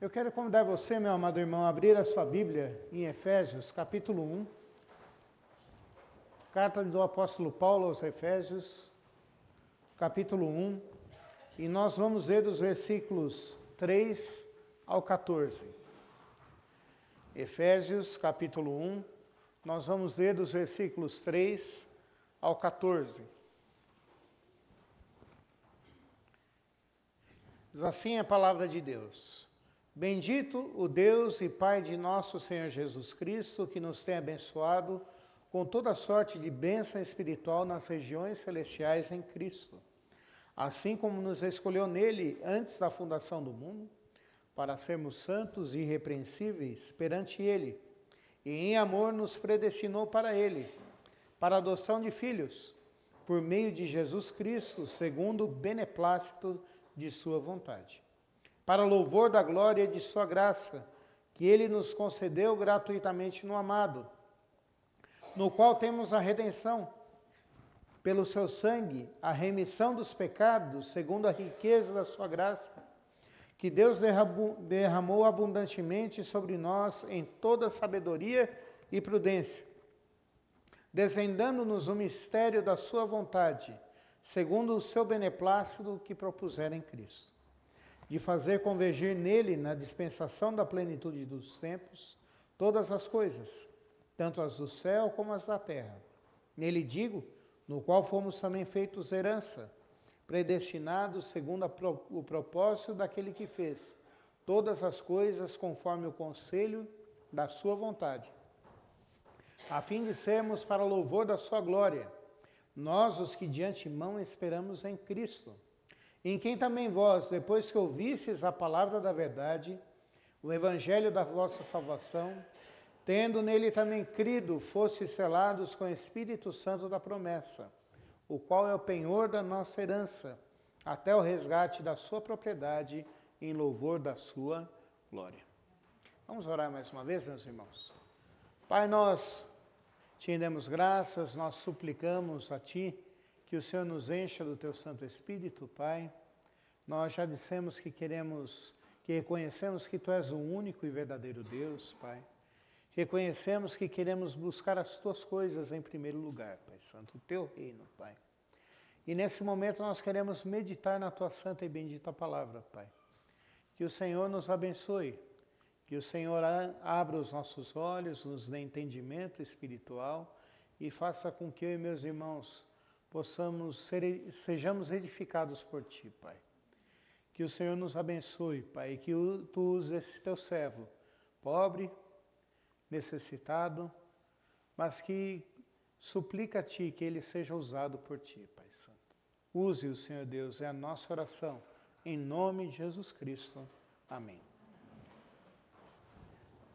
Eu quero convidar você, meu amado irmão, a abrir a sua Bíblia em Efésios, capítulo 1. Carta do apóstolo Paulo aos Efésios, capítulo 1. E nós vamos ler dos versículos 3 ao 14. Efésios, capítulo 1. Nós vamos ler dos versículos 3 ao 14. Diz assim a palavra de Deus. Bendito o Deus e Pai de nosso Senhor Jesus Cristo, que nos tem abençoado com toda sorte de bênção espiritual nas regiões celestiais em Cristo, assim como nos escolheu nele antes da fundação do mundo, para sermos santos e irrepreensíveis perante ele, e em amor nos predestinou para ele, para a adoção de filhos, por meio de Jesus Cristo, segundo o beneplácito de sua vontade, para louvor da glória de sua graça, que ele nos concedeu gratuitamente no amado, no qual temos a redenção, pelo seu sangue, a remissão dos pecados, segundo a riqueza da sua graça, que Deus derramou abundantemente sobre nós em toda sabedoria e prudência, desvendando-nos o mistério da sua vontade, segundo o seu beneplácito que propusera em Cristo, de fazer convergir nele, na dispensação da plenitude dos tempos, todas as coisas, tanto as do céu como as da terra. Nele digo, no qual fomos também feitos herança, predestinados segundo o propósito daquele que fez todas as coisas conforme o conselho da sua vontade, a fim de sermos para louvor da sua glória, nós os que de antemão esperamos em Cristo, em quem também vós, depois que ouvistes a palavra da verdade, o evangelho da vossa salvação, tendo nele também crido, fostes selados com o Espírito Santo da promessa, o qual é o penhor da nossa herança, até o resgate da sua propriedade, em louvor da sua glória. Vamos orar mais uma vez, meus irmãos. Pai, nós te rendemos graças, nós suplicamos a Ti que o Senhor nos encha do Teu Santo Espírito, Pai. Nós já dissemos que reconhecemos que Tu és o único e verdadeiro Deus, Pai. Reconhecemos que queremos buscar as Tuas coisas em primeiro lugar, Pai Santo, o Teu reino, Pai. E nesse momento nós queremos meditar na Tua santa e bendita palavra, Pai. Que o Senhor nos abençoe, que o Senhor abra os nossos olhos, nos dê entendimento espiritual e faça com que eu e meus irmãos sejamos edificados por Ti, Pai. Que o Senhor nos abençoe, Pai, e que Tu uses esse Teu servo, pobre, necessitado, mas que suplica a Ti que ele seja usado por Ti, Pai Santo. Use-o, Senhor Deus, é a nossa oração, em nome de Jesus Cristo. Amém.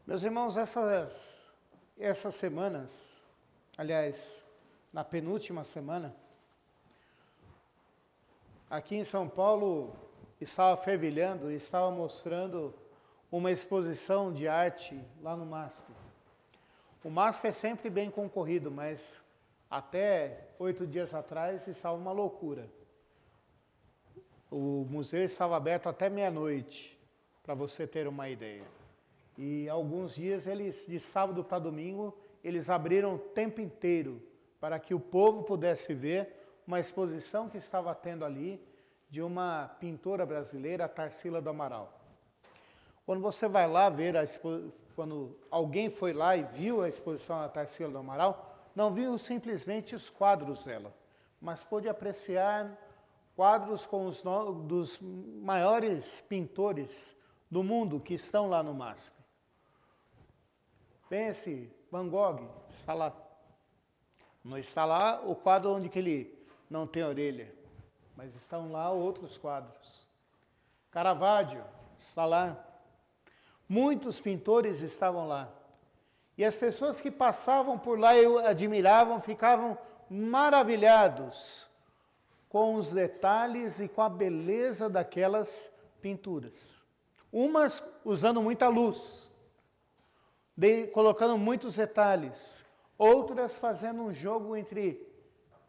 Meus irmãos, essas semanas, aliás, na penúltima semana, aqui em São Paulo estava fervilhando e estava mostrando uma exposição de arte lá no MASP. O MASP é sempre bem concorrido, mas até 8 dias atrás estava uma loucura. O museu estava aberto até meia-noite, para você ter uma ideia. E alguns dias, de sábado para domingo, eles abriram o tempo inteiro para que o povo pudesse ver uma exposição que estava tendo ali de uma pintora brasileira, Tarsila do Amaral. Quando você vai lá ver quando alguém foi lá e viu a exposição da Tarsila do Amaral, não viu simplesmente os quadros dela, mas pôde apreciar quadros dos maiores pintores do mundo que estão lá no MASP. Pense, Van Gogh está lá. Não está lá o quadro onde que ele não tem orelha, mas estão lá outros quadros. Caravaggio está lá. Muitos pintores estavam lá. E as pessoas que passavam por lá e admiravam, ficavam maravilhados com os detalhes e com a beleza daquelas pinturas. Umas usando muita luz, colocando muitos detalhes. Outras fazendo um jogo entre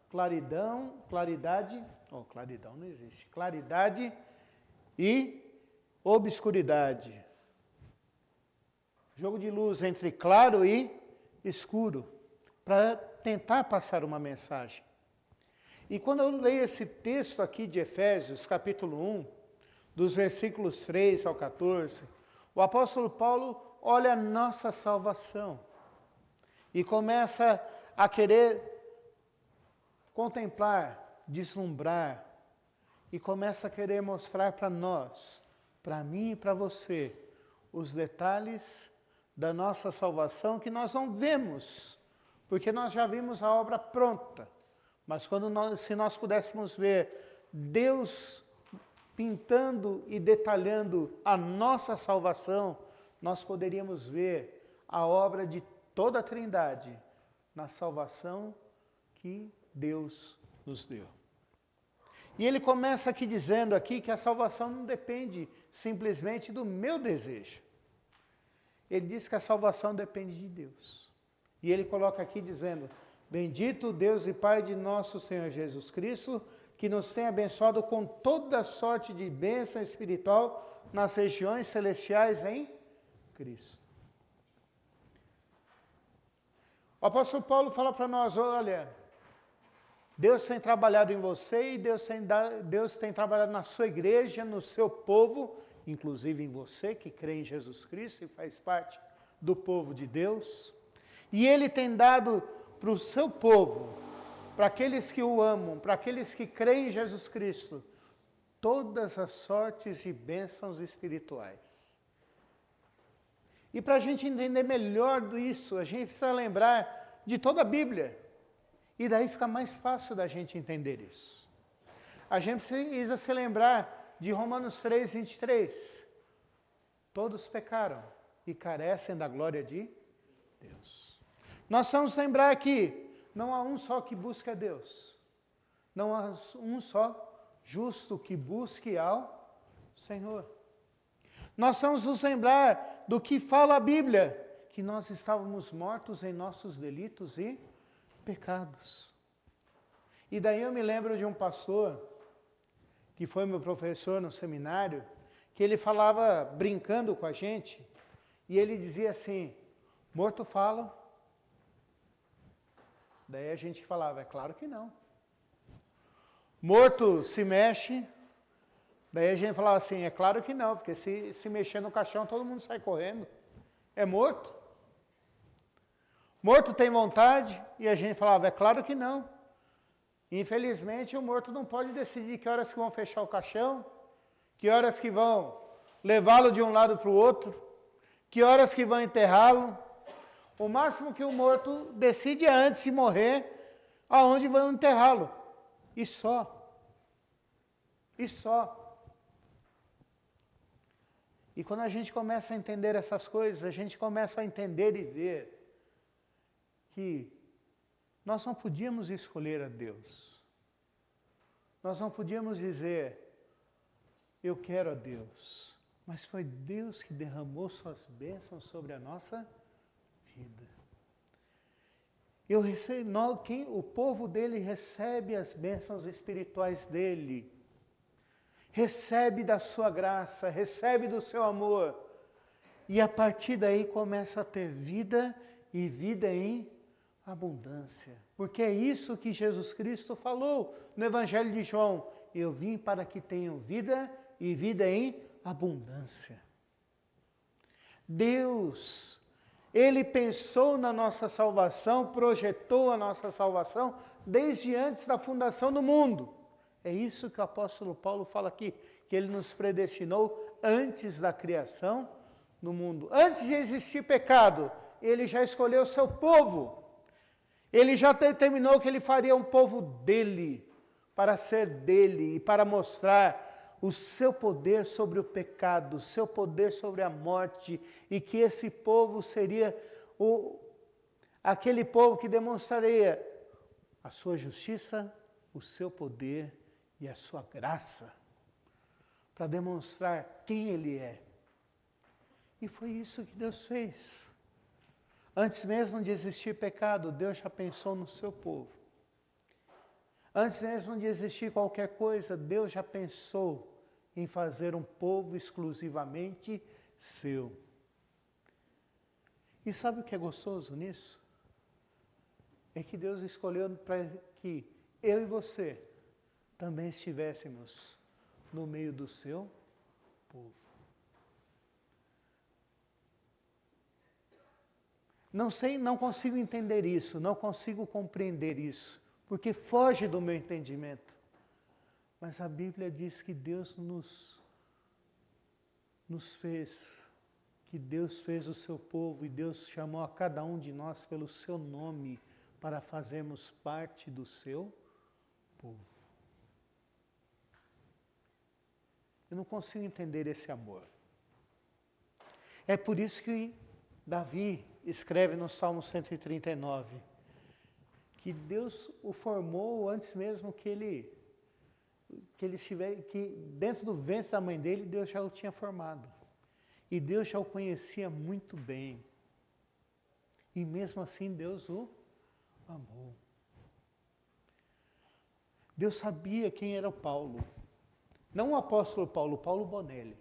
claridade não existe, claridade e obscuridade. jogo de luz entre claro e escuro, para tentar passar uma mensagem. E quando eu leio esse texto aqui de Efésios, capítulo 1, dos versículos 3 ao 14, o apóstolo Paulo olha a nossa salvação e começa a querer contemplar, deslumbrar, e começa a querer mostrar para nós, para mim e para você, os detalhes da nossa salvação que nós não vemos, porque nós já vimos a obra pronta. Mas se nós pudéssemos ver Deus pintando e detalhando a nossa salvação, nós poderíamos ver a obra de toda a Trindade na salvação que Deus nos deu. E ele começa aqui dizendo aqui que a salvação não depende simplesmente do meu desejo. Ele diz que a salvação depende de Deus. E ele coloca aqui dizendo: bendito Deus e Pai de nosso Senhor Jesus Cristo, que nos tem abençoado com toda sorte de bênção espiritual nas regiões celestiais em Cristo. O apóstolo Paulo fala para nós: olha, Deus tem trabalhado em você e Deus tem trabalhado na sua igreja, no seu povo, inclusive em você que crê em Jesus Cristo e faz parte do povo de Deus. E Ele tem dado para o seu povo, para aqueles que o amam, para aqueles que creem em Jesus Cristo, todas as sortes de bênçãos espirituais. E para a gente entender melhor isso, a gente precisa lembrar de toda a Bíblia. E daí fica mais fácil da gente entender isso. A gente precisa se lembrar de Romanos 3, 23. Todos pecaram e carecem da glória de Deus. Nós vamos lembrar que não há um só que busque a Deus. Não há um só justo que busque ao Senhor. Nós vamos nos lembrar do que fala a Bíblia, que nós estávamos mortos em nossos delitos e pecados. E daí eu me lembro de um pastor, que foi meu professor no seminário, que ele falava brincando com a gente, e ele dizia assim: morto fala? Daí a gente falava: é claro que não. Morto se mexe? Daí a gente falava assim: é claro que não, porque se mexer no caixão todo mundo sai correndo. É morto? Morto tem vontade? E a gente falava: é claro que não. Infelizmente o morto não pode decidir que horas que vão fechar o caixão, que horas que vão levá-lo de um lado para o outro, que horas que vão enterrá-lo. O máximo que o morto decide é, antes de morrer, aonde vão enterrá-lo. E só. E só. E quando a gente começa a entender essas coisas, a gente começa a entender e ver que nós não podíamos escolher a Deus. Nós não podíamos dizer: eu quero a Deus. Mas foi Deus que derramou suas bênçãos sobre a nossa vida. O povo dele recebe as bênçãos espirituais dele. Recebe da sua graça, recebe do seu amor. E a partir daí começa a ter vida e vida em abundância. Porque é isso que Jesus Cristo falou no Evangelho de João: eu vim para que tenham vida e vida em abundância. Deus, Ele pensou na nossa salvação, projetou a nossa salvação desde antes da fundação do mundo. É isso que o apóstolo Paulo fala aqui, que Ele nos predestinou antes da criação do mundo. Antes de existir pecado, Ele já escolheu o seu povo. Ele já determinou que Ele faria um povo dele, para ser dele e para mostrar o seu poder sobre o pecado, o seu poder sobre a morte, e que esse povo seria aquele povo que demonstraria a sua justiça, o seu poder e a sua graça, para demonstrar quem Ele é. E foi isso que Deus fez. Antes mesmo de existir pecado, Deus já pensou no seu povo. Antes mesmo de existir qualquer coisa, Deus já pensou em fazer um povo exclusivamente seu. E sabe o que é gostoso nisso? É que Deus escolheu para que eu e você também estivéssemos no meio do seu povo. Não sei, não consigo entender isso, não consigo compreender isso, porque foge do meu entendimento. Mas a Bíblia diz que Deus nos fez, que Deus fez o seu povo e Deus chamou a cada um de nós pelo seu nome para fazermos parte do seu povo. Eu não consigo entender esse amor. É por isso que Davi escreve no Salmo 139 que Deus o formou antes mesmo que ele estivesse, que dentro do ventre da mãe dele, Deus já o tinha formado. E Deus já o conhecia muito bem. E mesmo assim Deus o amou. Deus sabia quem era o Paulo. Não o apóstolo Paulo, o Paulo Bonelli.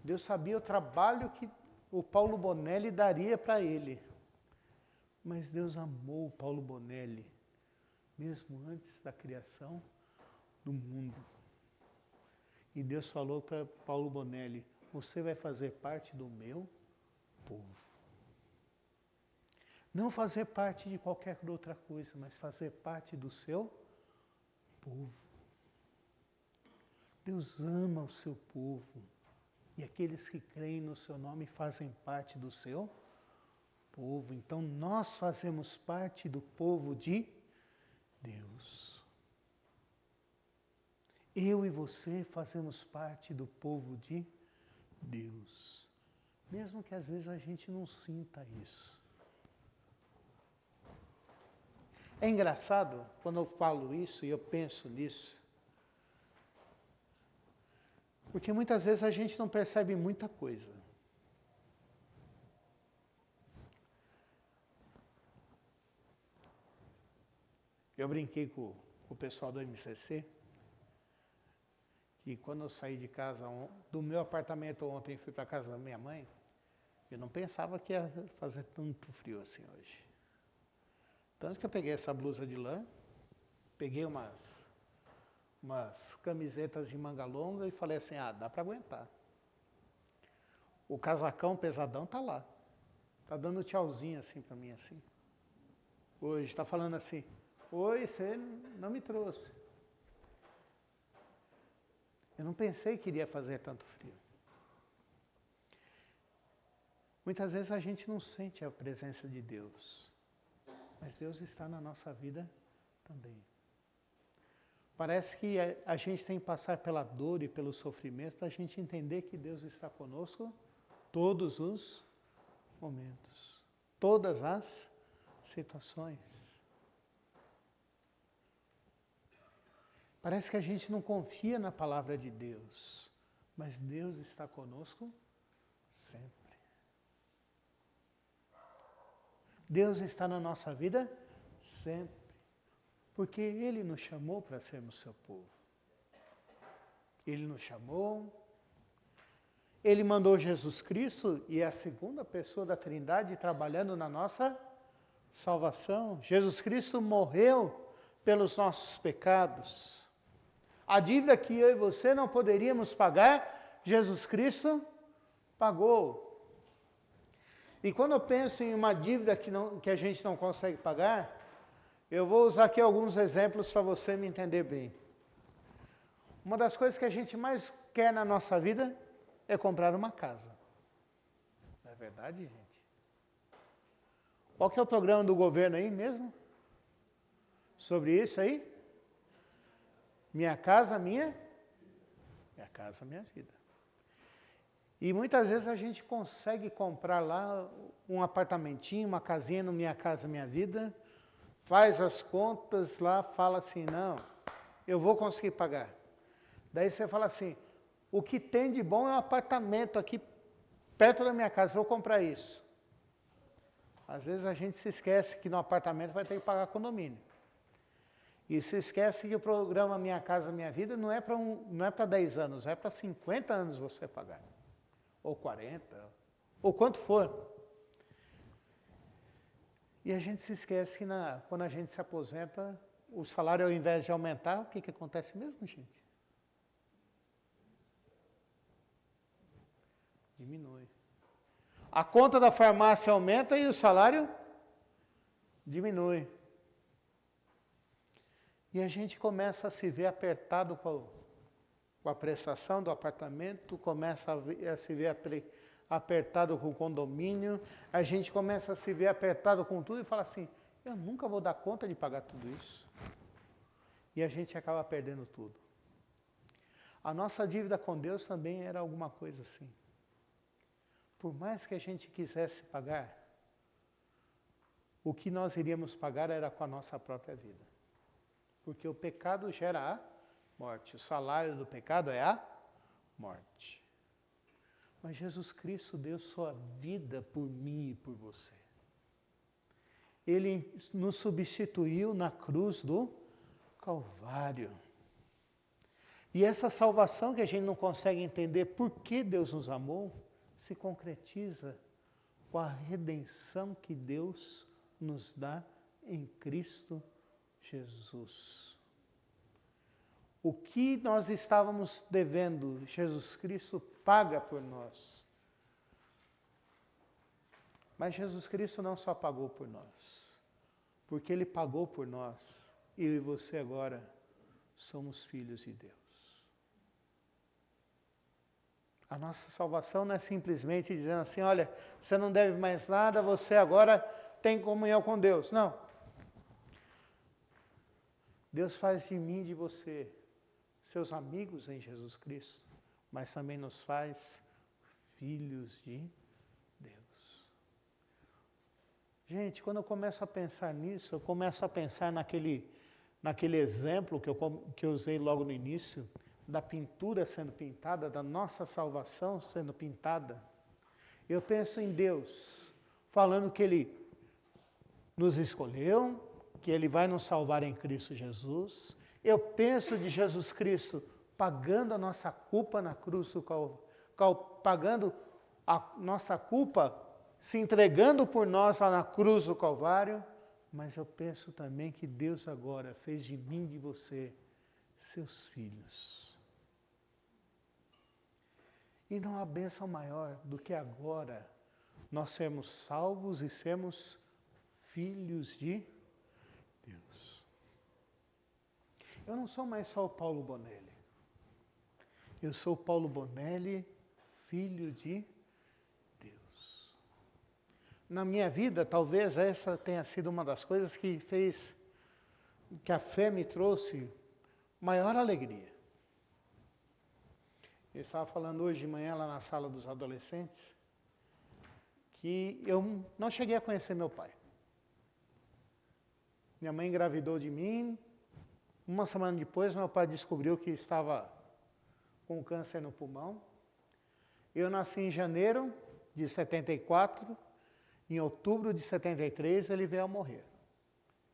Deus sabia o trabalho que o Paulo Bonelli daria para ele. Mas Deus amou o Paulo Bonelli, mesmo antes da criação do mundo. E Deus falou para Paulo Bonelli, você vai fazer parte do meu povo. Não fazer parte de qualquer outra coisa, mas fazer parte do seu povo. Deus ama o seu povo. E aqueles que creem no seu nome fazem parte do seu povo. Então nós fazemos parte do povo de Deus. Eu e você fazemos parte do povo de Deus. Mesmo que às vezes a gente não sinta isso. É engraçado quando eu falo isso e eu penso nisso. Porque muitas vezes a gente não percebe muita coisa. Eu brinquei com o pessoal do MCC, que quando eu saí de casa, do meu apartamento ontem, fui para a casa da minha mãe, eu não pensava que ia fazer tanto frio assim hoje. Tanto que eu peguei essa blusa de lã, peguei umas camisetas de manga longa e falei assim, dá para aguentar. O casacão pesadão tá lá. Tá dando tchauzinho assim para mim assim. Hoje tá falando assim, oi, você não me trouxe. Eu não pensei que iria fazer tanto frio. Muitas vezes a gente não sente a presença de Deus. Mas Deus está na nossa vida também. Parece que a gente tem que passar pela dor e pelo sofrimento para a gente entender que Deus está conosco todos os momentos, todas as situações. Parece que a gente não confia na palavra de Deus, mas Deus está conosco sempre. Deus está na nossa vida sempre. Porque Ele nos chamou para sermos seu povo. Ele nos chamou, Ele mandou Jesus Cristo e é a segunda pessoa da Trindade trabalhando na nossa salvação. Jesus Cristo morreu pelos nossos pecados. A dívida que eu e você não poderíamos pagar, Jesus Cristo pagou. E quando eu penso em uma dívida que a gente não consegue pagar, eu vou usar aqui alguns exemplos para você me entender bem. Uma das coisas que a gente mais quer na nossa vida é comprar uma casa. Não é verdade, gente? Qual que é o programa do governo aí mesmo? Sobre isso aí? Minha casa, minha casa, minha vida. E muitas vezes a gente consegue comprar lá um apartamentinho, uma casinha no Minha Casa Minha Vida, faz as contas lá, fala assim, não, eu vou conseguir pagar. Daí você fala assim, o que tem de bom é um apartamento aqui perto da minha casa, eu vou comprar isso. Às vezes a gente se esquece que no apartamento vai ter que pagar condomínio. E se esquece que o programa Minha Casa Minha Vida não é para 10 anos, é para 50 anos você pagar. Ou 40, ou quanto for. E a gente se esquece que quando a gente se aposenta, o salário, ao invés de aumentar, o que acontece mesmo, gente? Diminui. A conta da farmácia aumenta e o salário diminui. E a gente começa a se ver apertado com a prestação do apartamento, começa a se ver apertado com o condomínio, a gente começa a se ver apertado com tudo e fala assim, eu nunca vou dar conta de pagar tudo isso. E a gente acaba perdendo tudo. A nossa dívida com Deus também era alguma coisa assim. Por mais que a gente quisesse pagar, o que nós iríamos pagar era com a nossa própria vida. Porque o pecado gera a morte. O salário do pecado é a morte. Mas Jesus Cristo deu sua vida por mim e por você. Ele nos substituiu na cruz do Calvário. E essa salvação que a gente não consegue entender por que Deus nos amou, se concretiza com a redenção que Deus nos dá em Cristo Jesus. O que nós estávamos devendo, Jesus Cristo paga por nós. Mas Jesus Cristo não só pagou por nós, porque Ele pagou por nós, eu e você agora somos filhos de Deus. A nossa salvação não é simplesmente dizendo assim, olha, você não deve mais nada, você agora tem comunhão com Deus. Não. Deus faz de mim e de você seus amigos em Jesus Cristo, mas também nos faz filhos de Deus. Gente, quando eu começo a pensar nisso, eu começo a pensar naquele exemplo que eu usei logo no início, da pintura sendo pintada, da nossa salvação sendo pintada. Eu penso em Deus, falando que Ele nos escolheu, que Ele vai nos salvar em Cristo Jesus. Eu penso de Jesus Cristo pagando a nossa culpa na cruz, pagando a nossa culpa, se entregando por nós lá na cruz do Calvário. Mas eu penso também que Deus agora fez de mim e de você seus filhos. E não há bênção maior do que agora nós sermos salvos e sermos filhos de Deus. Eu não sou mais só o Paulo Bonelli. Eu sou o Paulo Bonelli, filho de Deus. Na minha vida, talvez essa tenha sido uma das coisas que fez, que a fé me trouxe maior alegria. Eu estava falando hoje de manhã lá na sala dos adolescentes que eu não cheguei a conhecer meu pai. Minha mãe engravidou de mim, uma semana depois meu pai descobriu que estava com câncer no pulmão. Eu nasci em janeiro de 74, em outubro de 73 ele veio a morrer.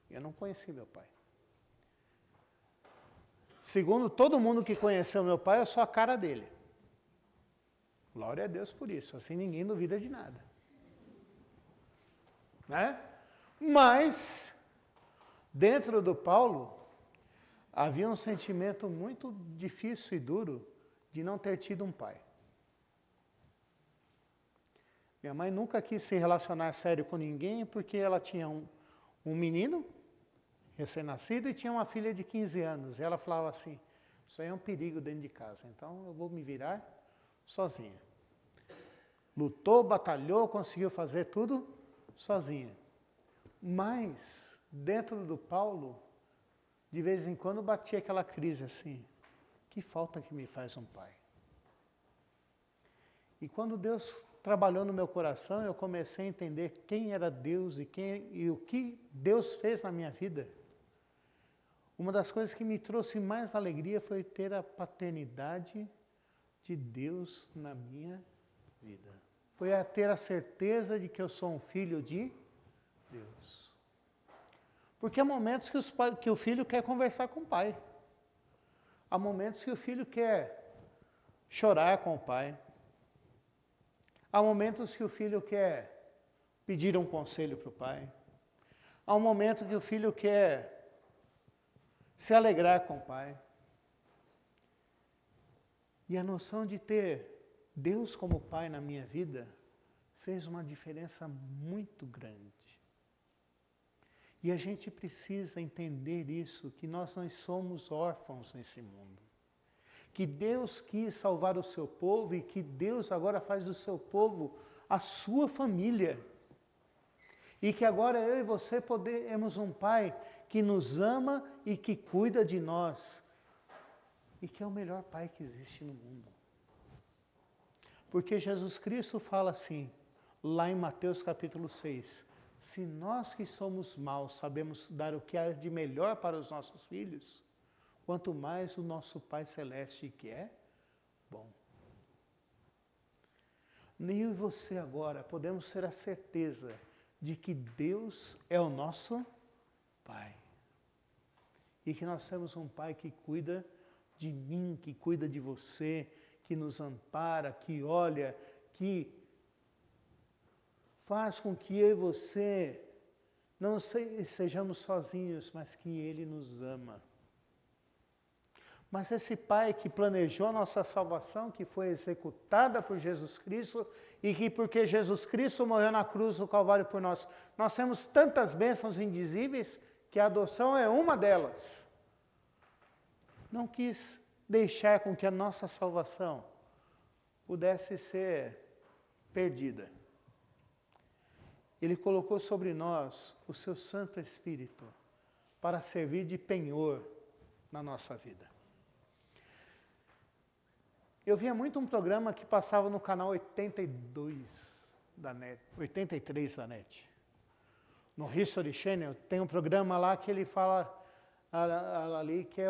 Eu não conheci meu pai. Segundo todo mundo que conheceu meu pai, eu sou a cara dele. Glória a Deus por isso, assim ninguém duvida de nada. Né? Mas, dentro do Paulo, havia um sentimento muito difícil e duro de não ter tido um pai. Minha mãe nunca quis se relacionar sério com ninguém porque ela tinha um menino recém-nascido e tinha uma filha de 15 anos. E ela falava assim, isso aí é um perigo dentro de casa, então eu vou me virar sozinha. Lutou, batalhou, conseguiu fazer tudo sozinha. Mas, dentro do Paulo, de vez em quando batia aquela crise assim, que falta que me faz um pai. E quando Deus trabalhou no meu coração, eu comecei a entender quem era Deus e o que Deus fez na minha vida. Uma das coisas que me trouxe mais alegria foi ter a paternidade de Deus na minha vida. Foi a ter a certeza de que eu sou um filho de Deus. Porque há momentos que o filho quer conversar com o pai. Há momentos que o filho quer chorar com o pai. Há momentos que o filho quer pedir um conselho para o pai. Há um momento que o filho quer se alegrar com o pai. E a noção de ter Deus como pai na minha vida fez uma diferença muito grande. E a gente precisa entender isso, que nós não somos órfãos nesse mundo. Que Deus quis salvar o seu povo e que Deus agora faz do seu povo a sua família. E que agora eu e você podemos um pai que nos ama e que cuida de nós. E que é o melhor pai que existe no mundo. Porque Jesus Cristo fala assim, lá em Mateus capítulo 6, se nós que somos maus sabemos dar o que há de melhor para os nossos filhos, quanto mais o nosso Pai Celeste que é bom. Nem eu e você agora podemos ter a certeza de que Deus é o nosso Pai. E que nós temos um Pai que cuida de mim, que cuida de você, que nos ampara, que olha, que faz com que eu e você não sejamos sozinhos, mas que Ele nos ama. Mas esse Pai que planejou a nossa salvação, que foi executada por Jesus Cristo, e que porque Jesus Cristo morreu na cruz do Calvário por nós, nós temos tantas bênçãos indizíveis, que a adoção é uma delas. Não quis deixar com que a nossa salvação pudesse ser perdida. Ele colocou sobre nós o seu Santo Espírito para servir de penhor na nossa vida. Eu via muito um programa que passava no canal 82 da NET, 83 da NET. No History Channel tem um programa lá que ele fala ali que é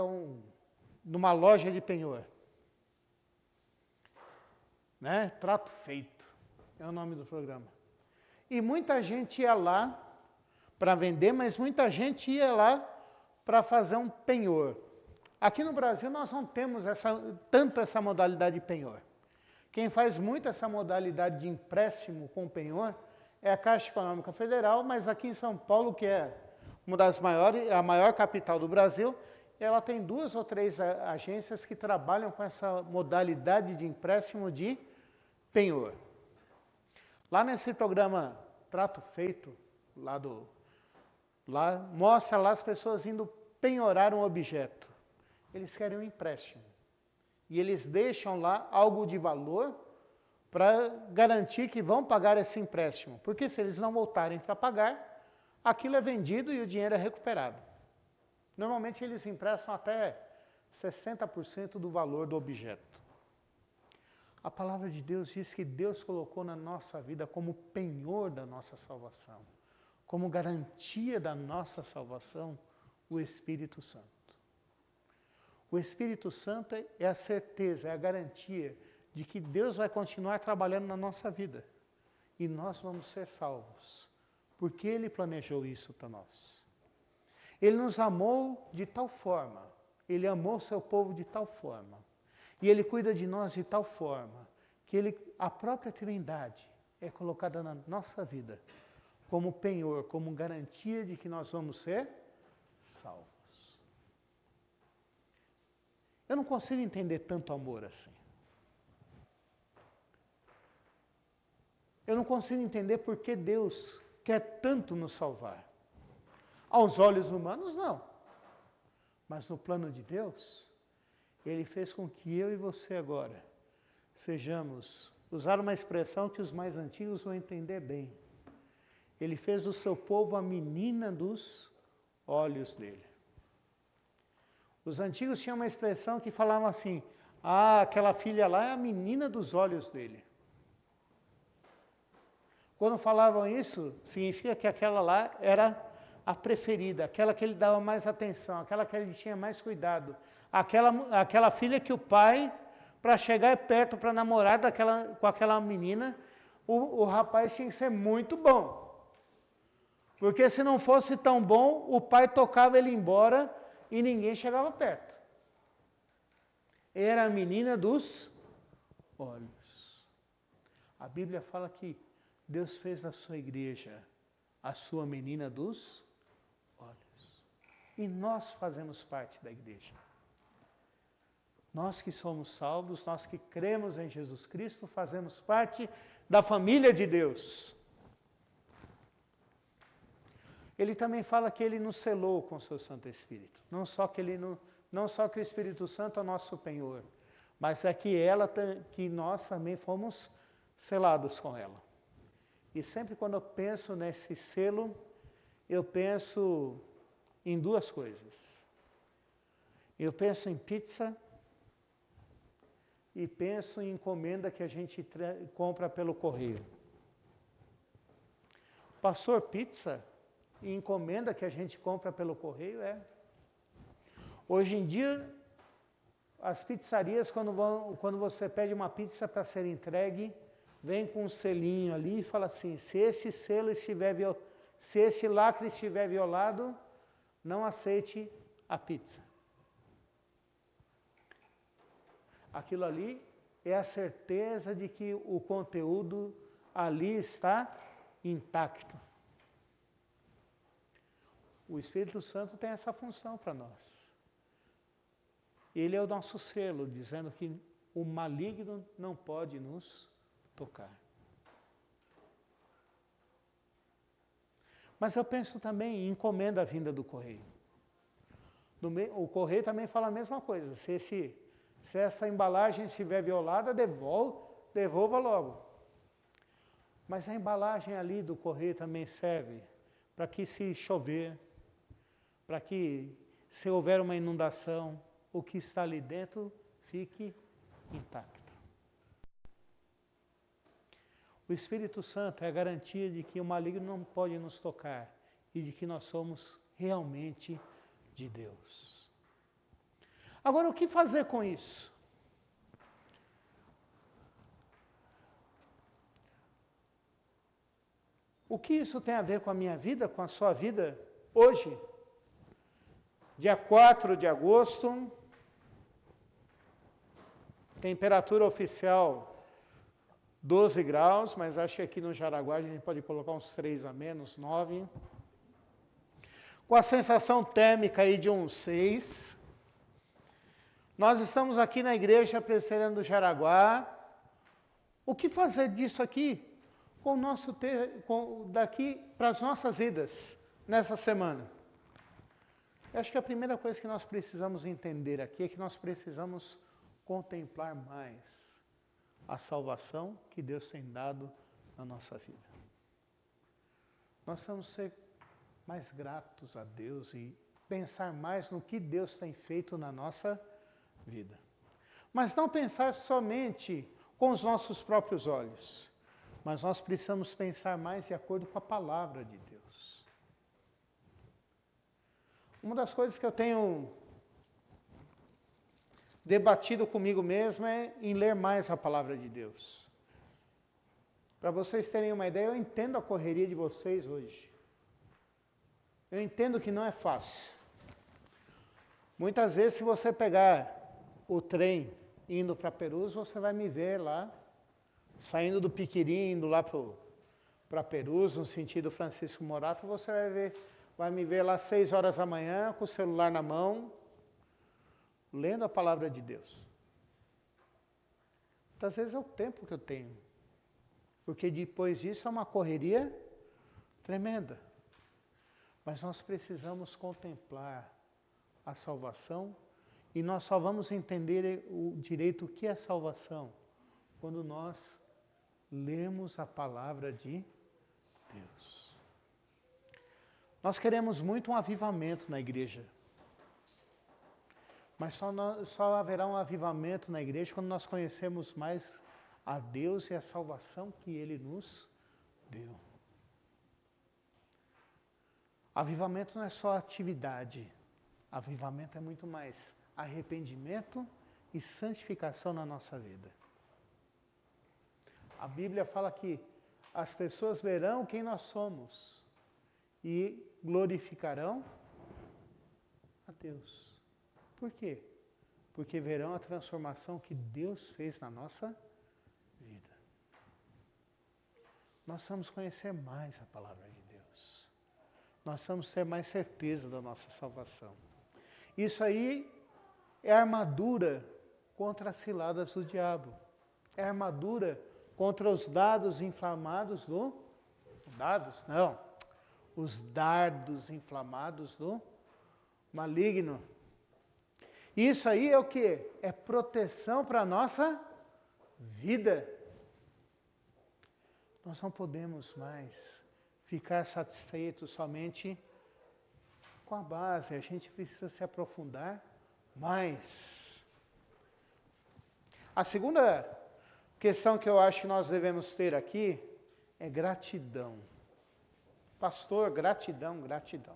numa loja de penhor. Né? Trato Feito é o nome do programa. E muita gente ia lá para vender, mas muita gente ia lá para fazer um penhor. Aqui no Brasil nós não temos tanto essa modalidade de penhor. Quem faz muito essa modalidade de empréstimo com penhor é a Caixa Econômica Federal, mas aqui em São Paulo, que é uma das maiores, a maior capital do Brasil, ela tem 2 ou 3 agências que trabalham com essa modalidade de empréstimo de penhor. Lá nesse programa Trato Feito, mostra lá as pessoas indo penhorar um objeto. Eles querem um empréstimo. E eles deixam lá algo de valor para garantir que vão pagar esse empréstimo. Porque se eles não voltarem para pagar, aquilo é vendido e o dinheiro é recuperado. Normalmente eles emprestam até 60% do valor do objeto. A palavra de Deus diz que Deus colocou na nossa vida como penhor da nossa salvação, como garantia da nossa salvação, o Espírito Santo. O Espírito Santo é a certeza, é a garantia de que Deus vai continuar trabalhando na nossa vida. E nós vamos ser salvos, porque Ele planejou isso para nós. Ele nos amou de tal forma, Ele amou o seu povo de tal forma, e Ele cuida de nós de tal forma, que a própria Trindade é colocada na nossa vida como penhor, como garantia de que nós vamos ser salvos. Eu não consigo entender tanto amor assim. Eu não consigo entender por que Deus quer tanto nos salvar. Aos olhos humanos, não. Mas no plano de Deus, Ele fez com que eu e você agora sejamos, usar uma expressão que os mais antigos vão entender bem. Ele fez do seu povo a menina dos olhos dele. Os antigos tinham uma expressão que falavam assim, aquela filha lá é a menina dos olhos dele. Quando falavam isso, significa que aquela lá era a preferida, aquela que ele dava mais atenção, aquela que ele tinha mais cuidado. Aquela filha que o pai, para chegar perto, para namorar com aquela menina, o rapaz tinha que ser muito bom. Porque se não fosse tão bom, o pai tocava ele embora e ninguém chegava perto. Era a menina dos olhos. A Bíblia fala que Deus fez da sua igreja a sua menina dos E nós fazemos parte da igreja. Nós que somos salvos, nós que cremos em Jesus Cristo, fazemos parte da família de Deus. Ele também fala que ele nos selou com o seu Santo Espírito. Não só que o Espírito Santo é o nosso penhor, mas é que nós também fomos selados com ela. E sempre quando eu penso nesse selo, eu penso em duas coisas. Eu penso em pizza e penso em encomenda que a gente compra pelo correio. Pastor, pizza e encomenda que a gente compra pelo correio Hoje em dia, as pizzarias, quando você pede uma pizza para ser entregue, vem com um selinho ali e fala assim, se esse lacre estiver violado, não aceite a pizza. Aquilo ali é a certeza de que o conteúdo ali está intacto. O Espírito Santo tem essa função para nós. Ele é o nosso selo, dizendo que o maligno não pode nos tocar. Mas eu penso também em encomenda a vinda do correio. O correio também fala a mesma coisa. Se essa embalagem estiver violada, devolva logo. Mas a embalagem ali do correio também serve para que, se chover, para que, se houver uma inundação, o que está ali dentro fique intacto. O Espírito Santo é a garantia de que o maligno não pode nos tocar e de que nós somos realmente de Deus. Agora, o que fazer com isso? O que isso tem a ver com a minha vida, com a sua vida hoje? Dia 4 de agosto, temperatura oficial 12 graus, mas acho que aqui no Jaraguá a gente pode colocar uns 3 a menos, 9. Com a sensação térmica aí de uns 6. Nós estamos aqui na igreja presbiteriana do Jaraguá. O que fazer disso aqui daqui para as nossas vidas nessa semana? Eu acho que a primeira coisa que nós precisamos entender aqui é que nós precisamos contemplar mais a salvação que Deus tem dado na nossa vida. Nós vamos ser mais gratos a Deus e pensar mais no que Deus tem feito na nossa vida. Mas não pensar somente com os nossos próprios olhos, mas nós precisamos pensar mais de acordo com a palavra de Deus. Uma das coisas que eu tenho debatido comigo mesmo é em ler mais a palavra de Deus. Para vocês terem uma ideia, eu entendo a correria de vocês hoje. Eu entendo que não é fácil. Muitas vezes, se você pegar o trem indo para Perus, você vai me ver lá, saindo do Piquiri, indo lá para Perus, no sentido Francisco Morato, você vai me ver lá 6 horas da manhã, com o celular na mão, lendo a palavra de Deus. Muitas vezes é o tempo que eu tenho, porque depois disso é uma correria tremenda. Mas nós precisamos contemplar a salvação e nós só vamos entender direito o que é salvação quando nós lemos a palavra de Deus. Nós queremos muito um avivamento na igreja. Mas só haverá um avivamento na igreja quando nós conhecemos mais a Deus e a salvação que Ele nos deu. Avivamento não é só atividade. Avivamento é muito mais arrependimento e santificação na nossa vida. A Bíblia fala que as pessoas verão quem nós somos e glorificarão a Deus. Por quê? Porque verão a transformação que Deus fez na nossa vida. Nós vamos conhecer mais a palavra de Deus. nós precisamos ter mais certeza da nossa salvação. Isso aí é armadura contra as ciladas do diabo. É armadura contra os dados inflamados do... Dados? Não. Os dardos inflamados do maligno. Isso aí é o quê? É proteção para a nossa vida. Nós não podemos mais ficar satisfeitos somente com a base. A gente precisa se aprofundar mais. A segunda questão que eu acho que nós devemos ter aqui é gratidão. Pastor, gratidão, gratidão.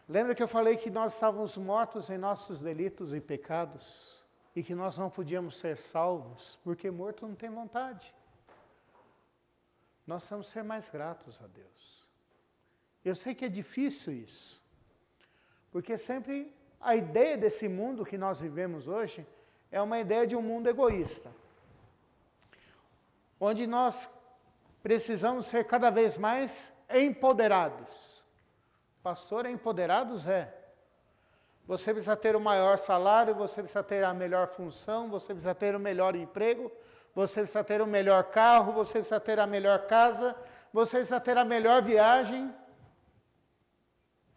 Lembra que eu falei que nós estávamos mortos em nossos delitos e pecados e que nós não podíamos ser salvos porque morto não tem vontade. Nós precisamos ser mais gratos a Deus. Eu sei que é difícil isso, porque sempre a ideia desse mundo que nós vivemos hoje é uma ideia de um mundo egoísta, onde nós precisamos ser cada vez mais empoderados. Pastor, empoderados é. Você precisa ter o maior salário, você precisa ter a melhor função, você precisa ter o melhor emprego, você precisa ter o melhor carro, você precisa ter a melhor casa, você precisa ter a melhor viagem.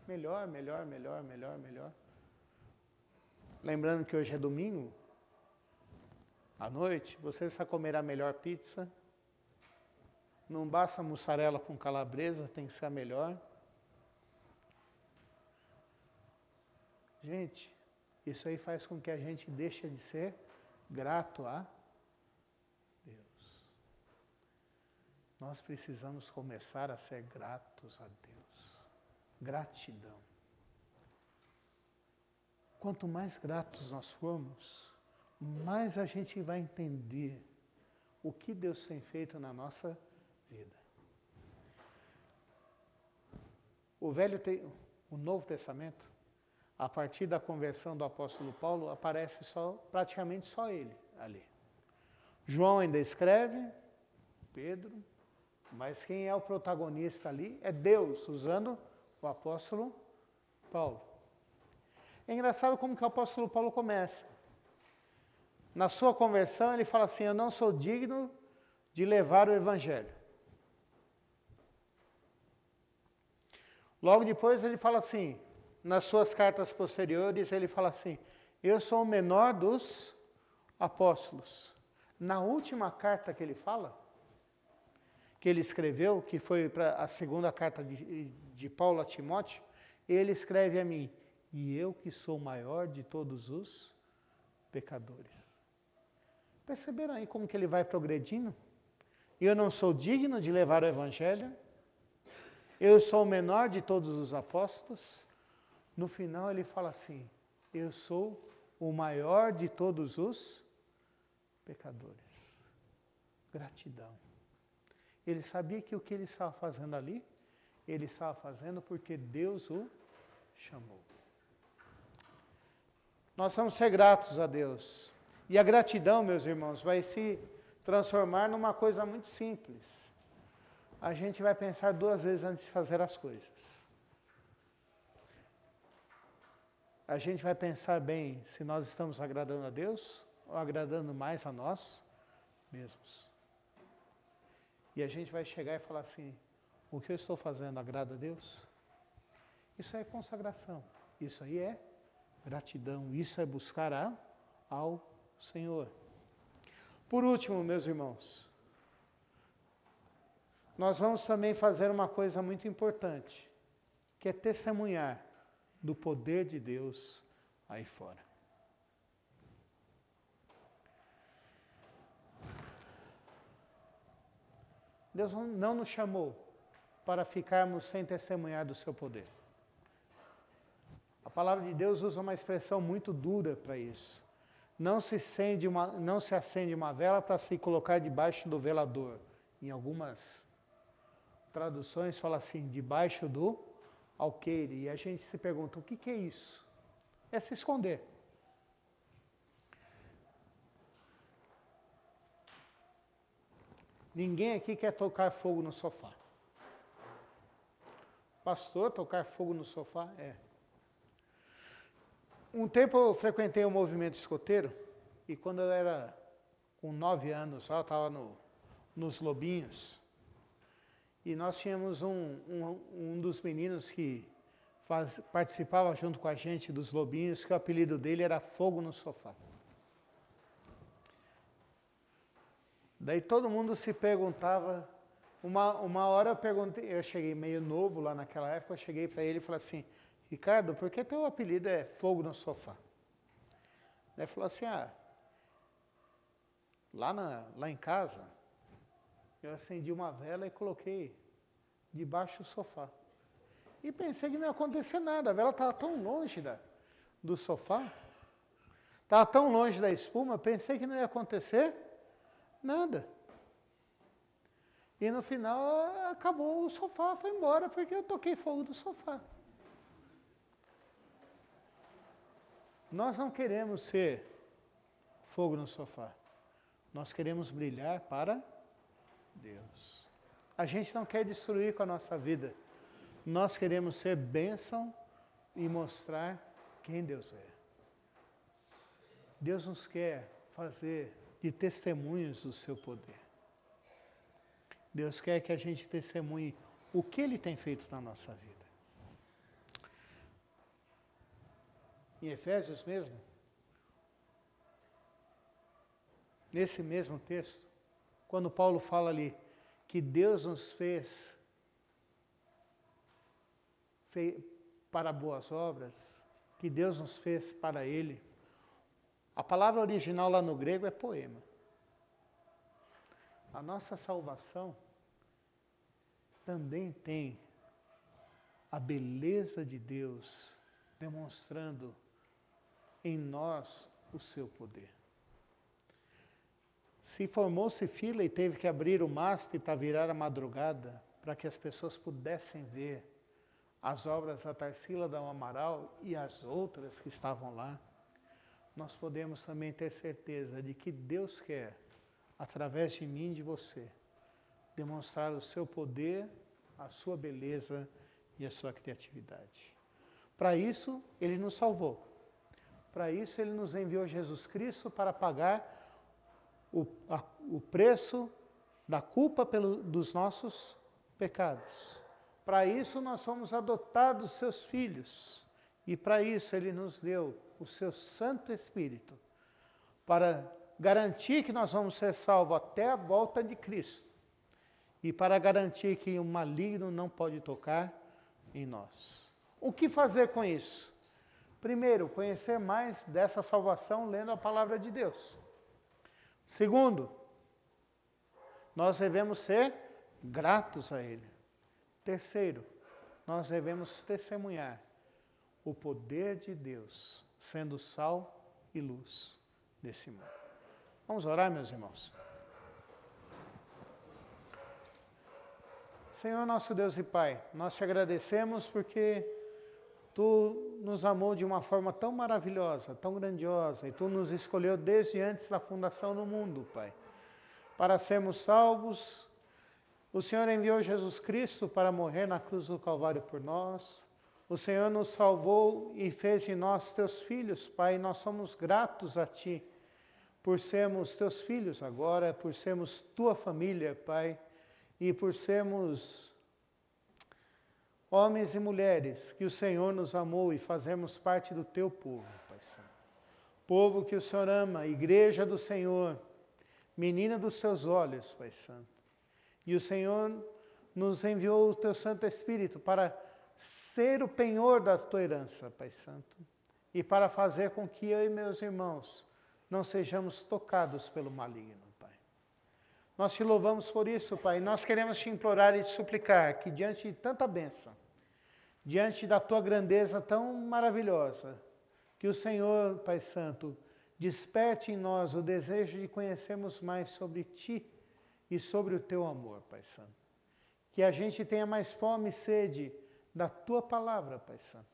Melhor, melhor, melhor, melhor, melhor. Lembrando que hoje é domingo, à noite, você precisa comer a melhor pizza. Não basta mussarela com calabresa, tem que ser a melhor. Gente, isso aí faz com que a gente deixe de ser grato a Deus. Nós precisamos começar a ser gratos a Deus. Gratidão. Quanto mais gratos nós formos, mais a gente vai entender o que Deus tem feito na nossa vida. O Novo Testamento, a partir da conversão do apóstolo Paulo, aparece praticamente só ele ali. João ainda escreve, Pedro, mas quem é o protagonista ali é Deus, usando o apóstolo Paulo. É engraçado como que o apóstolo Paulo começa. Na sua conversão ele fala assim, eu não sou digno de levar o evangelho. Logo depois ele fala assim, nas suas cartas posteriores, ele fala assim, eu sou o menor dos apóstolos. Na última carta que ele fala, que ele escreveu, que foi para a segunda carta de Paulo a Timóteo, ele escreve a mim, e eu que sou o maior de todos os pecadores. Perceberam aí como que ele vai progredindo? Eu não sou digno de levar o evangelho, eu sou o menor de todos os apóstolos. No final ele fala assim, eu sou o maior de todos os pecadores. Gratidão. Ele sabia que o que ele estava fazendo ali, ele estava fazendo porque Deus o chamou. Nós vamos ser gratos a Deus. E a gratidão, meus irmãos, vai se transformar numa coisa muito simples. A gente vai pensar 2 vezes antes de fazer as coisas. A gente vai pensar bem se nós estamos agradando a Deus ou agradando mais a nós mesmos. E a gente vai chegar e falar assim, o que eu estou fazendo agrada a Deus? Isso é consagração, isso aí é gratidão, isso é buscar ao Senhor. Por último, meus irmãos, nós vamos também fazer uma coisa muito importante, que é testemunhar do poder de Deus aí fora. Deus não nos chamou para ficarmos sem testemunhar do seu poder. A palavra de Deus usa uma expressão muito dura para isso. Não se acende uma vela para se colocar debaixo do velador. Em algumas traduções fala assim, debaixo do alqueire. E a gente se pergunta, o que é isso? É se esconder. Ninguém aqui quer tocar fogo no sofá. Pastor, tocar fogo no sofá? É. Um tempo eu frequentei o movimento escoteiro, e quando eu era com 9 anos, eu estava nos Lobinhos, e nós tínhamos um dos meninos que participava junto com a gente dos Lobinhos, que o apelido dele era Fogo no Sofá. Daí todo mundo se perguntava, uma hora eu perguntei, eu cheguei meio novo lá naquela época, eu cheguei para ele e falei assim, Ricardo, por que teu apelido é Fogo no Sofá? Daí ele falou assim, lá em casa, eu acendi uma vela e coloquei debaixo do sofá. E pensei que não ia acontecer nada, a vela estava tão longe do sofá, estava tão longe da espuma, pensei que não ia acontecer nada. E no final acabou o sofá, foi embora, porque eu toquei fogo do sofá. Nós não queremos ser fogo no sofá. Nós queremos brilhar para Deus. A gente não quer destruir com a nossa vida. Nós queremos ser bênção e mostrar quem Deus é. Deus nos quer fazer de testemunhos do seu poder. Deus quer que a gente testemunhe o que Ele tem feito na nossa vida. Em Efésios mesmo, nesse mesmo texto, quando Paulo fala ali que Deus nos fez para boas obras, que Deus nos fez para Ele, a palavra original lá no grego é poema. A nossa salvação também tem a beleza de Deus demonstrando em nós o seu poder. Se formou-se fila e teve que abrir o MASP para virar a madrugada, para que as pessoas pudessem ver as obras da Tarsila do Amaral e as outras que estavam lá, nós podemos também ter certeza de que Deus quer, através de mim e de você, demonstrar o seu poder, a sua beleza e a sua criatividade. Para isso, Ele nos salvou. Para isso, Ele nos enviou Jesus Cristo para pagar o preço da culpa dos nossos pecados. Para isso, nós somos adotados seus filhos. E para isso, Ele nos deu o seu Santo Espírito, para garantir que nós vamos ser salvos até a volta de Cristo. E para garantir que o maligno não pode tocar em nós. O que fazer com isso? Primeiro, conhecer mais dessa salvação lendo a palavra de Deus. Segundo, nós devemos ser gratos a Ele. Terceiro, nós devemos testemunhar o poder de Deus, sendo sal e luz desse mundo. Vamos orar, meus irmãos? Senhor nosso Deus e Pai, nós te agradecemos porque Tu nos amou de uma forma tão maravilhosa, tão grandiosa, e Tu nos escolheu desde antes da fundação do mundo, Pai, para sermos salvos. O Senhor enviou Jesus Cristo para morrer na cruz do Calvário por nós. O Senhor nos salvou e fez de nós Teus filhos, Pai, e nós somos gratos a Ti por sermos Teus filhos agora, por sermos Tua família, Pai, e por sermos homens e mulheres que o Senhor nos amou e fazemos parte do Teu povo, Pai Santo. Povo que o Senhor ama, igreja do Senhor, menina dos Seus olhos, Pai Santo. E o Senhor nos enviou o Teu Santo Espírito para ser o penhor da Tua herança, Pai Santo. E para fazer com que eu e meus irmãos não sejamos tocados pelo maligno. Nós te louvamos por isso, Pai. Nós queremos te implorar e te suplicar que diante de tanta bênção, diante da Tua grandeza tão maravilhosa, que o Senhor, Pai Santo, desperte em nós o desejo de conhecermos mais sobre Ti e sobre o Teu amor, Pai Santo. Que a gente tenha mais fome e sede da Tua palavra, Pai Santo.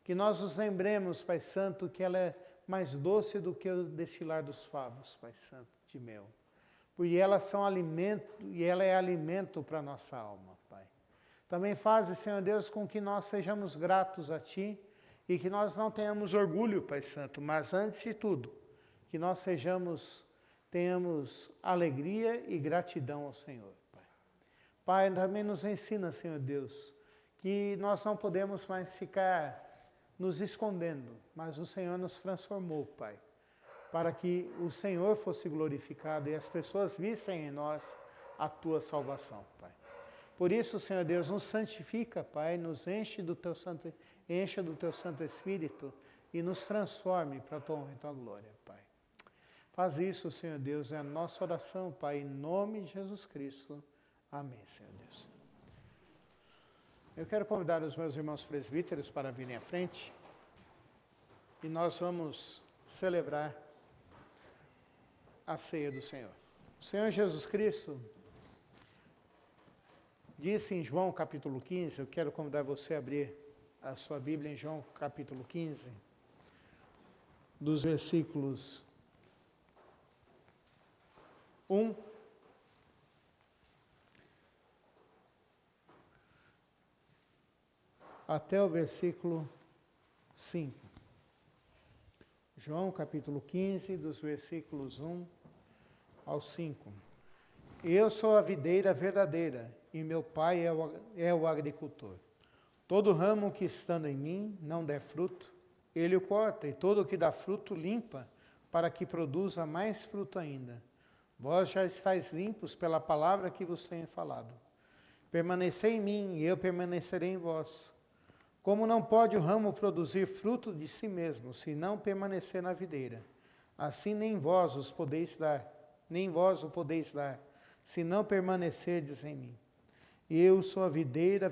Que nós nos lembremos, Pai Santo, que ela é mais doce do que o destilar dos favos, Pai Santo, de mel. Porque elas são alimento, e ela é alimento para a nossa alma, Pai. Também faze, Senhor Deus, com que nós sejamos gratos a Ti e que nós não tenhamos orgulho, Pai Santo, mas antes de tudo, que nós tenhamos alegria e gratidão ao Senhor, Pai. Pai, também nos ensina, Senhor Deus, que nós não podemos mais ficar nos escondendo, mas o Senhor nos transformou, Pai, para que o Senhor fosse glorificado e as pessoas vissem em nós a Tua salvação, Pai. Por isso, Senhor Deus, nos santifica, Pai, nos enche do Teu Santo Espírito e nos transforme para a Tua honra e Tua glória, Pai. Faz isso, Senhor Deus, é a nossa oração, Pai, em nome de Jesus Cristo. Amém, Senhor Deus. Eu quero convidar os meus irmãos presbíteros para virem à frente e nós vamos celebrar a ceia do Senhor. O Senhor Jesus Cristo disse em João capítulo 15, eu quero convidar você a abrir a sua Bíblia em João capítulo 15, dos versículos 1 até o versículo 5. João capítulo 15, dos versículos 1 ao 5. Eu sou a videira verdadeira, e meu Pai é o agricultor. Todo ramo que estando em mim não der fruto, ele o corta, e todo o que dá fruto limpa, para que produza mais fruto ainda. Vós já estáis limpos pela palavra que vos tenho falado. Permanecei em mim, e eu permanecerei em vós. Como não pode o ramo produzir fruto de si mesmo, se não permanecer na videira, assim nem vós o podeis dar, se não permanecerdes em mim. Eu sou a videira,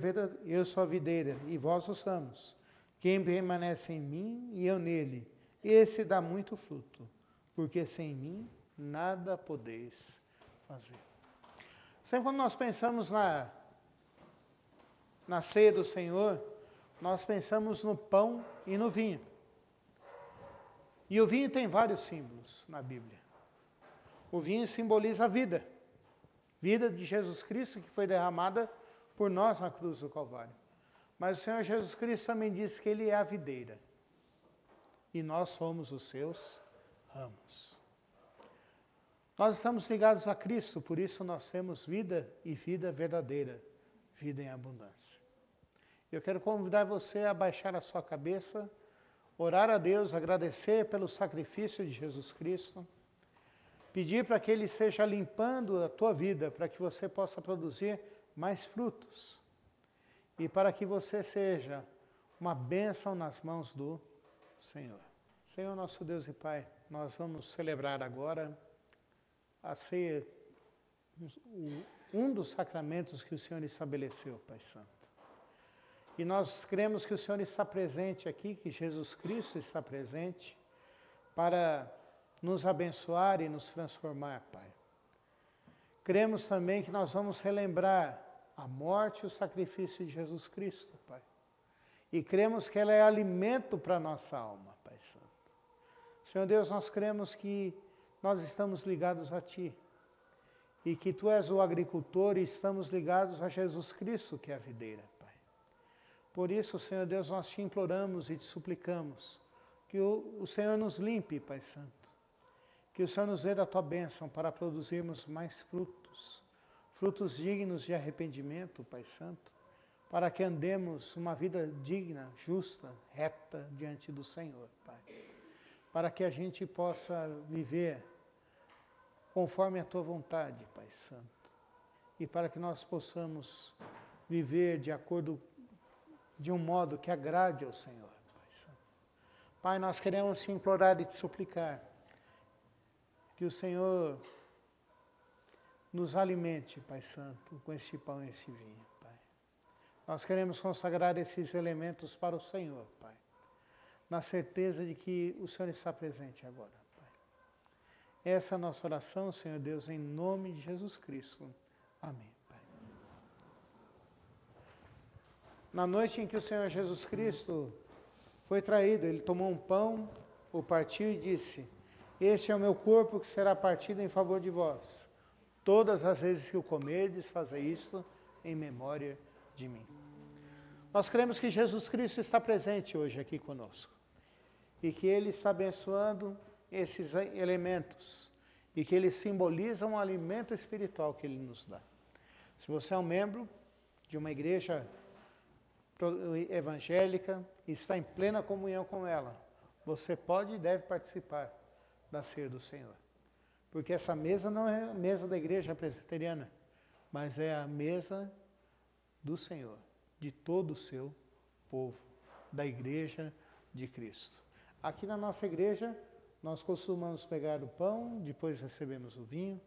e vós os ramos. Quem permanece em mim e eu nele, esse dá muito fruto, porque sem mim nada podeis fazer. Sempre quando nós pensamos na ceia do Senhor, nós pensamos no pão e no vinho. E o vinho tem vários símbolos na Bíblia. O vinho simboliza a vida. Vida de Jesus Cristo que foi derramada por nós na cruz do Calvário. Mas o Senhor Jesus Cristo também disse que Ele é a videira. E nós somos os seus ramos. Nós estamos ligados a Cristo, por isso nós temos vida e vida verdadeira, vida em abundância. Eu quero convidar você a baixar a sua cabeça, orar a Deus, agradecer pelo sacrifício de Jesus Cristo, pedir para que Ele esteja limpando a tua vida, para que você possa produzir mais frutos e para que você seja uma bênção nas mãos do Senhor. Senhor, nosso Deus e Pai, nós vamos celebrar agora a ceia, um dos sacramentos que o Senhor estabeleceu, Pai Santo. E nós cremos que o Senhor está presente aqui, que Jesus Cristo está presente para nos abençoar e nos transformar, Pai. Cremos também que nós vamos relembrar a morte e o sacrifício de Jesus Cristo, Pai. E cremos que ela é alimento para a nossa alma, Pai Santo. Senhor Deus, nós cremos que nós estamos ligados a Ti. E que Tu és o agricultor e estamos ligados a Jesus Cristo, que é a videira, Pai. Por isso, Senhor Deus, nós Te imploramos e Te suplicamos que o Senhor nos limpe, Pai Santo. Que o Senhor nos dê da Tua bênção para produzirmos mais frutos. Frutos dignos de arrependimento, Pai Santo. Para que andemos uma vida digna, justa, reta diante do Senhor, Pai. Para que a gente possa viver conforme a Tua vontade, Pai Santo. E para que nós possamos viver de acordo de um modo que agrade ao Senhor, Pai Santo. Pai, nós queremos Te implorar e Te suplicar que o Senhor nos alimente, Pai Santo, com este pão e este vinho, Pai. Nós queremos consagrar esses elementos para o Senhor, Pai, na certeza de que o Senhor está presente agora, Pai. Essa é a nossa oração, Senhor Deus, em nome de Jesus Cristo. Amém, Pai. Na noite em que o Senhor Jesus Cristo foi traído, Ele tomou um pão, o partiu e disse: este é o meu corpo que será partido em favor de vós. Todas as vezes que o comerdes, fazei isto em memória de mim. Nós cremos que Jesus Cristo está presente hoje aqui conosco e que Ele está abençoando esses elementos e que Ele simboliza um alimento espiritual que Ele nos dá. Se você é um membro de uma igreja evangélica e está em plena comunhão com ela, você pode e deve participar da ceia do Senhor. Porque essa mesa não é a mesa da igreja presbiteriana, mas é a mesa do Senhor, de todo o seu povo, da igreja de Cristo. Aqui na nossa igreja, nós costumamos pegar o pão, depois recebemos o vinho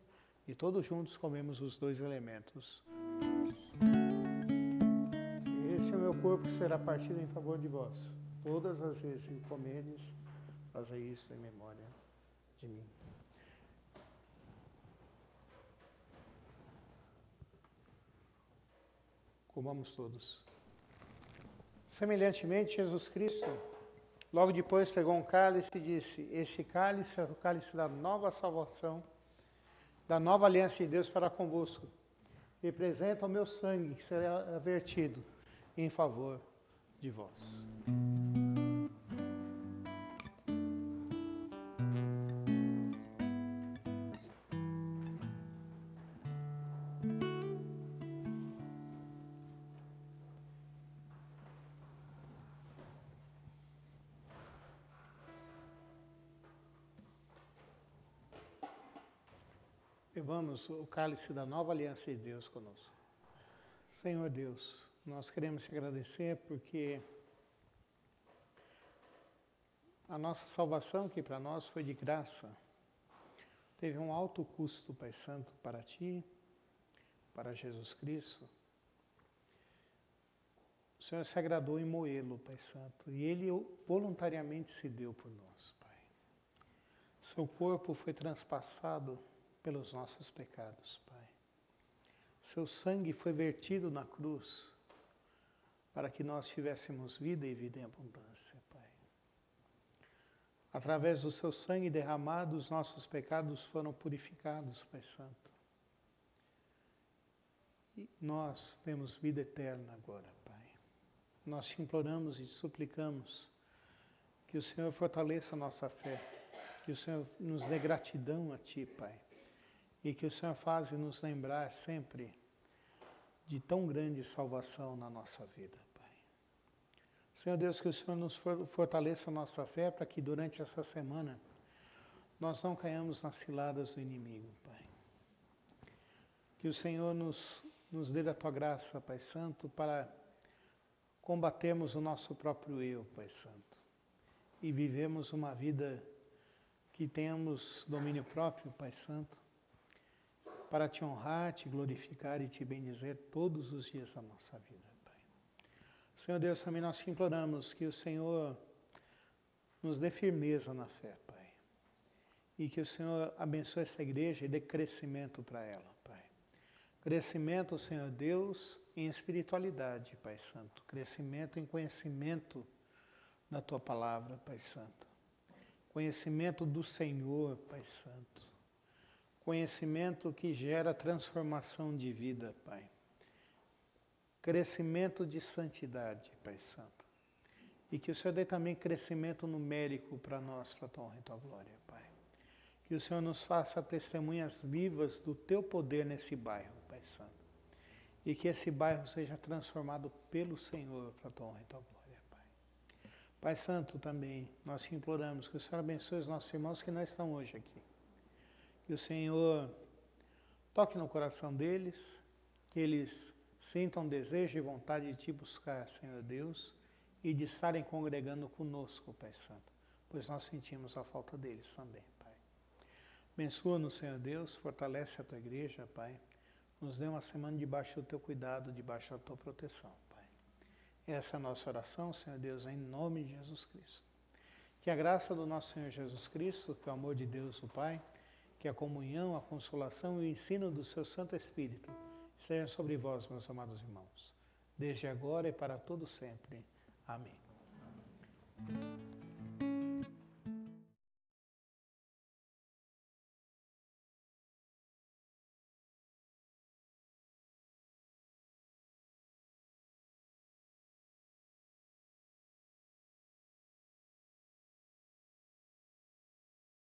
e todos juntos comemos os dois elementos. Este é o meu corpo que será partido em favor de vós. Todas as vezes que comerdes, fazei isso em memória de mim. Comamos todos. Semelhantemente, Jesus Cristo, logo depois pegou um cálice e disse: este cálice é o cálice da nova salvação, da nova aliança de Deus para convosco. Representa o meu sangue que será vertido em favor de vós. Bebamos o cálice da nova aliança de Deus conosco. Senhor Deus, nós queremos te agradecer porque a nossa salvação, que para nós foi de graça, teve um alto custo, Pai Santo, para ti, para Jesus Cristo. O Senhor se agradou em moê-lo, Pai Santo, e Ele voluntariamente se deu por nós, Pai. Seu corpo foi transpassado pelos nossos pecados, Pai. Seu sangue foi vertido na cruz para que nós tivéssemos vida e vida em abundância, Pai. Através do seu sangue derramado, os nossos pecados foram purificados, Pai Santo. E nós temos vida eterna agora, Pai. Nós te imploramos e te suplicamos que o Senhor fortaleça a nossa fé, que o Senhor nos dê gratidão a Ti, Pai. E que o Senhor faça nos lembrar sempre de tão grande salvação na nossa vida, Pai. Senhor Deus, que o Senhor nos fortaleça a nossa fé para que durante essa semana nós não caiamos nas ciladas do inimigo, Pai. Que o Senhor nos dê da Tua graça, Pai Santo, para combatermos o nosso próprio eu, Pai Santo. E vivemos uma vida que tenhamos domínio próprio, Pai Santo, para te honrar, te glorificar e te bendizer todos os dias da nossa vida, Pai. Senhor Deus, também nós te imploramos que o Senhor nos dê firmeza na fé, Pai. E que o Senhor abençoe essa igreja e dê crescimento para ela, Pai. Crescimento, Senhor Deus, em espiritualidade, Pai Santo. Crescimento em conhecimento da Tua palavra, Pai Santo. Conhecimento do Senhor, Pai Santo. Conhecimento que gera transformação de vida, Pai. Crescimento de santidade, Pai Santo. E que o Senhor dê também crescimento numérico para nós, para a Tua honra e Tua glória, Pai. Que o Senhor nos faça testemunhas vivas do Teu poder nesse bairro, Pai Santo. E que esse bairro seja transformado pelo Senhor para a Tua honra e Tua glória, Pai. Pai Santo, também, nós te imploramos que o Senhor abençoe os nossos irmãos que não estão hoje aqui. Que o Senhor toque no coração deles, que eles sintam desejo e vontade de Te buscar, Senhor Deus, e de estarem congregando conosco, Pai Santo, pois nós sentimos a falta deles também, Pai. Abençoa-nos, Senhor Deus, fortalece a Tua igreja, Pai. Nos dê uma semana debaixo do Teu cuidado, debaixo da Tua proteção, Pai. Essa é a nossa oração, Senhor Deus, em nome de Jesus Cristo. Que a graça do nosso Senhor Jesus Cristo, que o amor de Deus, o Pai, que a comunhão, a consolação e o ensino do seu Santo Espírito sejam sobre vós, meus amados irmãos, desde agora e para todo sempre. Amém.